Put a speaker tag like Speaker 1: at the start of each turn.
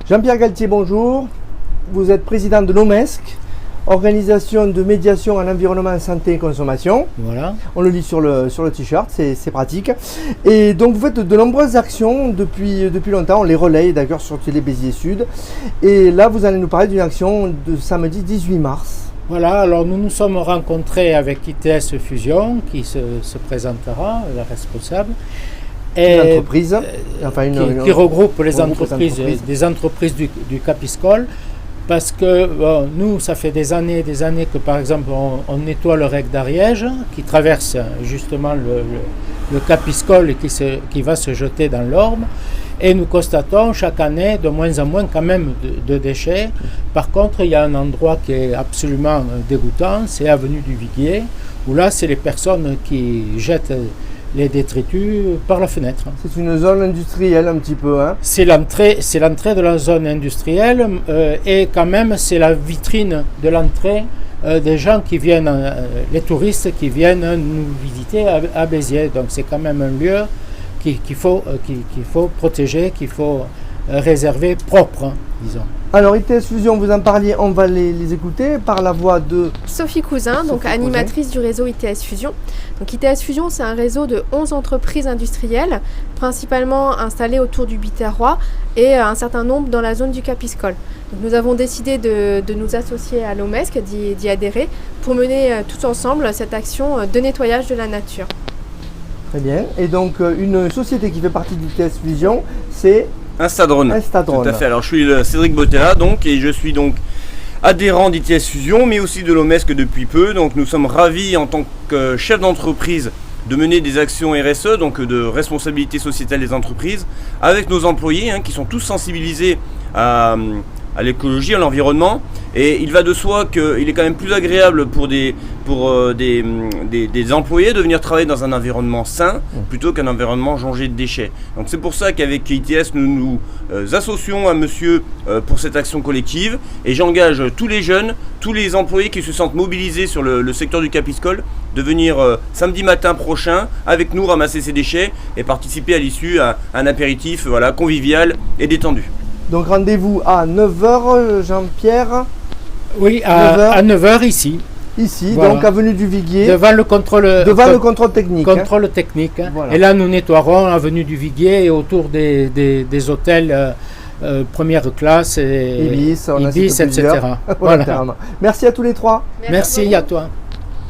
Speaker 1: Jean-Pierre Galtier, bonjour. Vous êtes président de l'OMESC, organisation de médiation en environnement, santé et consommation.
Speaker 2: Voilà.
Speaker 1: On le lit sur le t-shirt, c'est pratique. Et donc vous faites de nombreuses actions depuis longtemps, on les relaye d'ailleurs sur Télé Béziers Sud. Et là, vous allez nous parler d'une action de samedi 18 mars.
Speaker 2: Voilà, alors nous nous sommes rencontrés avec ITS Fusion, qui se présentera, la responsable.
Speaker 1: Et une entreprise,
Speaker 2: qui regroupe les entreprises, des entreprises du Capiscol, parce que bon, nous, ça fait des années que par exemple on nettoie le rec d'Ariège, qui traverse justement le Capiscol et qui va se jeter dans l'Orme, et nous constatons chaque année de moins en moins quand même de déchets. Par contre, il y a un endroit qui est absolument dégoûtant, c'est avenue du Viguier, où là c'est les personnes qui jettent les détritus par la fenêtre.
Speaker 1: C'est une zone industrielle un petit peu, hein?
Speaker 2: C'est l'entrée de la zone industrielle et quand même c'est la vitrine de l'entrée des gens qui viennent, les touristes qui viennent nous visiter à Béziers. Donc c'est quand même un lieu qu'il faut protéger, qu'il faut réserver propre, disons.
Speaker 1: Alors ITS Fusion, vous en parliez, on va les écouter par la voix de
Speaker 3: Sophie Cousin, donc animatrice du réseau ITS Fusion. Donc ITS Fusion, c'est un réseau de 11 entreprises industrielles, principalement installées autour du Biterrois et un certain nombre dans la zone du Capiscol. Donc nous avons décidé de nous associer à l'OMESC, d'y adhérer, pour mener tous ensemble cette action de nettoyage de la nature.
Speaker 1: Très bien. Et donc une société qui fait partie d'ITS Fusion, c'est
Speaker 4: Instadrone. Tout à fait. Alors je suis Cédric Bottella et je suis donc adhérent d'ITS Fusion, mais aussi de l'OMESC depuis peu. Donc nous sommes ravis en tant que chef d'entreprise de mener des actions RSE, donc de responsabilité sociétale des entreprises, avec nos employés qui sont tous sensibilisés à l'écologie, à l'environnement. Et il va de soi qu'il est quand même plus agréable pour des employés de venir travailler dans un environnement sain plutôt qu'un environnement jonché de déchets. Donc c'est pour ça qu'avec ITS nous nous associons à monsieur pour cette action collective, et j'engage tous les jeunes, tous les employés qui se sentent mobilisés sur le secteur du Capiscol de venir samedi matin prochain avec nous ramasser ces déchets et participer à l'issue à un apéritif convivial et détendu.
Speaker 1: Donc rendez-vous à 9h, Jean-Pierre.
Speaker 2: Oui, à 9h ici.
Speaker 1: Ici,
Speaker 2: voilà.
Speaker 1: Donc avenue du Viguier.
Speaker 2: Devant le contrôle
Speaker 1: technique.
Speaker 2: Contrôle technique.
Speaker 1: Voilà.
Speaker 2: Et là, nous nettoierons avenue du Viguier et autour des hôtels première classe, et
Speaker 1: Ibis,
Speaker 2: etc.
Speaker 1: Voilà. Merci à tous les trois.
Speaker 2: Merci à toi.